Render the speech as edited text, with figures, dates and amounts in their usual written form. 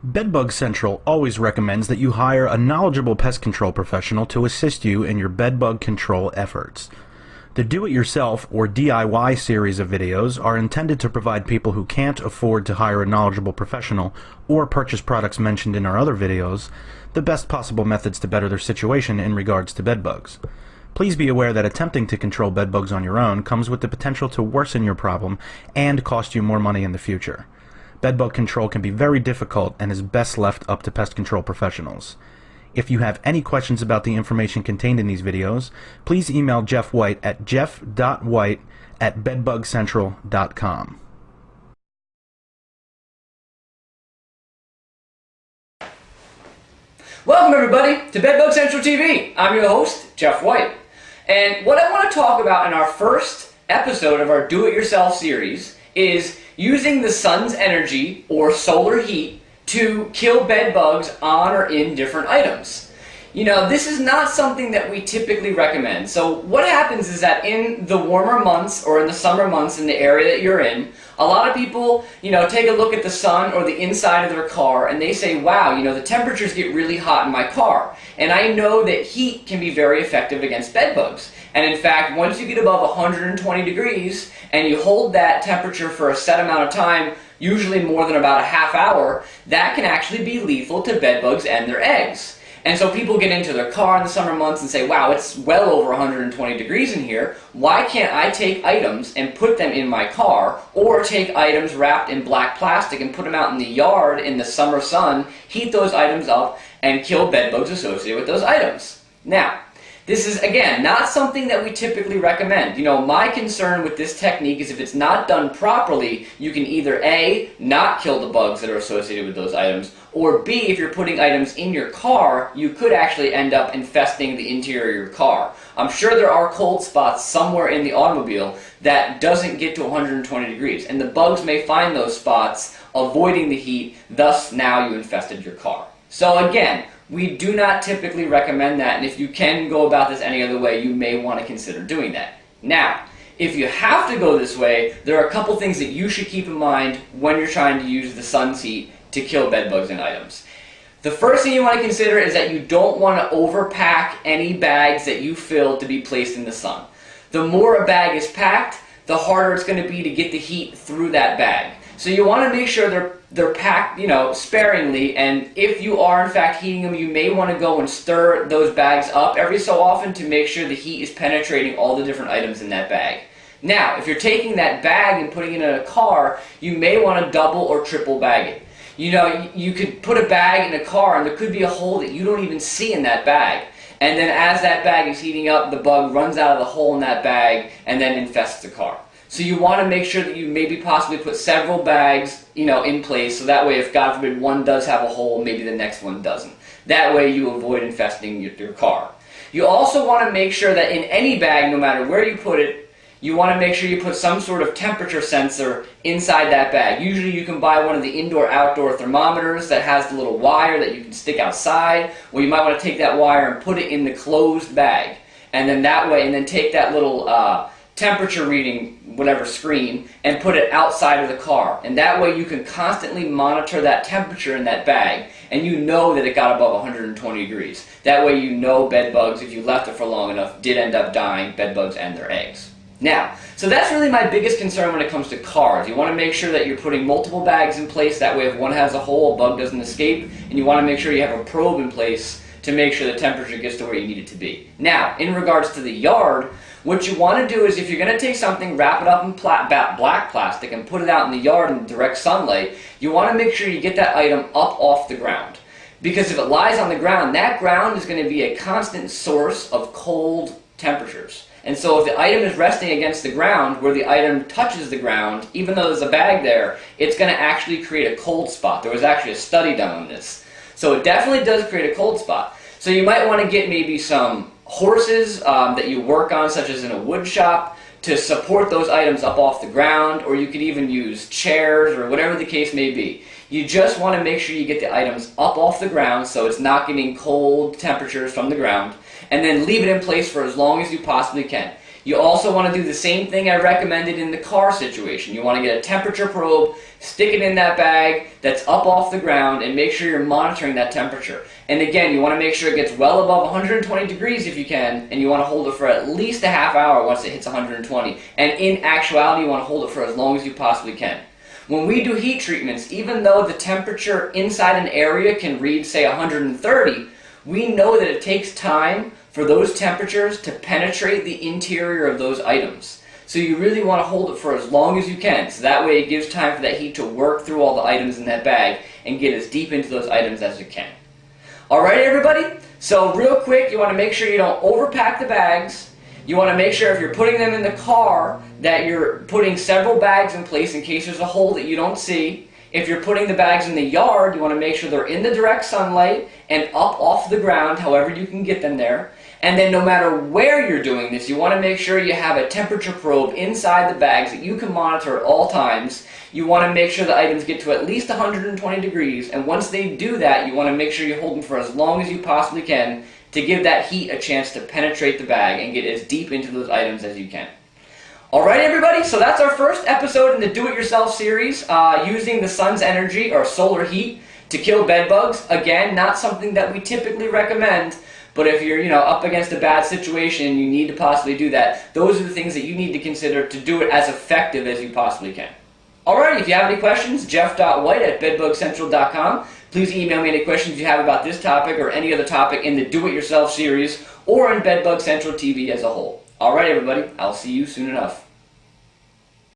Bedbug Central always recommends that you hire a knowledgeable pest control professional to assist you in your bedbug control efforts. The do-it-yourself or DIY series of videos are intended to provide people who can't afford to hire a knowledgeable professional or purchase products mentioned in our other videos the best possible methods to better their situation in regards to bedbugs. Please be aware that attempting to control bedbugs on your own comes with the potential to worsen your problem and cost you more money in the future. Bedbug control can be very difficult and is best left up to pest control professionals. If you have any questions about the information contained in these videos, please email Jeff White at jeff.white@bedbugcentral.com. Welcome everybody to Bedbug Central TV. I'm your host, Jeff White. And what I want to talk about in our first episode of our do-it-yourself series is using the sun's energy or solar heat to kill bed bugs on or in different items. You know, this is not something that we typically recommend. So what happens is that in the warmer months or in the summer months in the area that you're in, a lot of people, take a look at the sun or the inside of their car and they say, wow, the temperatures get really hot in my car. And I know that heat can be very effective against bed bugs. And in fact, once you get above 120 degrees and you hold that temperature for a set amount of time, usually more than about a half hour, that can actually be lethal to bed bugs and their eggs. And so people get into their car in the summer months and say, wow, it's well over 120 degrees in here. Why can't I take items and put them in my car, or take items wrapped in black plastic and put them out in the yard in the summer sun, heat those items up, and kill bed bugs associated with those items? Now, this is, again, not something that we typically recommend. My concern with this technique is if it's not done properly, you can either A, not kill the bugs that are associated with those items, or B, if you're putting items in your car, you could actually end up infesting the interior of your car. I'm sure there are cold spots somewhere in the automobile that doesn't get to 120 degrees, and the bugs may find those spots, avoiding the heat, thus now you infested your car. So again, we do not typically recommend that, and if you can go about this any other way, you may want to consider doing that. Now, if you have to go this way, there are a couple things that you should keep in mind when you're trying to use the sun's heat to kill bed bugs in items. The first thing you want to consider is that you don't want to overpack any bags that you fill to be placed in the sun. The more a bag is packed, the harder it's going to be to get the heat through that bag. So you want to make sure they're packed, sparingly, and if you are in fact heating them, you may want to go and stir those bags up every so often to make sure the heat is penetrating all the different items in that bag. Now, if you're taking that bag and putting it in a car, you may want to double or triple bag it. You could put a bag in a car and there could be a hole that you don't even see in that bag. And then as that bag is heating up, the bug runs out of the hole in that bag and then infests the car. So you want to make sure that you maybe possibly put several bags, in place, so that way if God forbid one does have a hole, maybe the next one doesn't. That way you avoid infesting your car. You also want to make sure that in any bag, no matter where you put it, you want to make sure you put some sort of temperature sensor inside that bag. Usually you can buy one of the indoor-outdoor thermometers that has the little wire that you can stick outside, or you might want to take that wire and put it in the closed bag. And then that way, and then take that little temperature reading, whatever screen, and put it outside of the car. And that way you can constantly monitor that temperature in that bag, and you know that it got above 120 degrees. That way you know bed bugs, if you left it for long enough, did end up dying, bed bugs and their eggs. Now, so that's really my biggest concern when it comes to cars. You want to make sure that you're putting multiple bags in place, that way if one has a hole, a bug doesn't escape, and you want to make sure you have a probe in place to make sure the temperature gets to where you need it to be. Now, in regards to the yard, what you want to do is if you're going to take something, wrap it up in black plastic and put it out in the yard in direct sunlight, you want to make sure you get that item up off the ground. Because if it lies on the ground, that ground is going to be a constant source of cold temperatures. And so if the item is resting against the ground, where the item touches the ground, even though there's a bag there, it's going to actually create a cold spot. There was actually a study done on this. So it definitely does create a cold spot. So you might want to get maybe some horses that you work on, such as in a wood shop, to support those items up off the ground, or you could even use chairs or whatever the case may be. You just want to make sure you get the items up off the ground so it's not getting cold temperatures from the ground, and then leave it in place for as long as you possibly can. You also want to do the same thing I recommended in the car situation. You want to get a temperature probe, stick it in that bag that's up off the ground, and make sure you're monitoring that temperature. And again, you want to make sure it gets well above 120 degrees if you can, and you want to hold it for at least a half hour once it hits 120. And in actuality, you want to hold it for as long as you possibly can. When we do heat treatments, even though the temperature inside an area can read, say, 130, we know that it takes time for those temperatures to penetrate the interior of those items. So you really want to hold it for as long as you can, so that way it gives time for that heat to work through all the items in that bag and get as deep into those items as you can. Alright everybody, so real quick, you want to make sure you don't overpack the bags. You want to make sure if you're putting them in the car that you're putting several bags in place in case there's a hole that you don't see. If you're putting the bags in the yard, you want to make sure they're in the direct sunlight and up off the ground, however you can get them there. And then no matter where you're doing this, you want to make sure you have a temperature probe inside the bags that you can monitor at all times. You want to make sure the items get to at least 120 degrees, and once they do that, you want to make sure you hold them for as long as you possibly can to give that heat a chance to penetrate the bag and get as deep into those items as you can. Alright everybody, so that's our first episode in the Do-It-Yourself series, using the sun's energy or solar heat to kill bed bugs. Again, not something that we typically recommend, but if you're up against a bad situation and you need to possibly do that, those are the things that you need to consider to do it as effective as you possibly can. Alright, if you have any questions, jeff.white@bedbugcentral.com. Please email me any questions you have about this topic or any other topic in the Do-It-Yourself series or in Bedbug Central TV as a whole. Alright everybody, I'll see you soon enough.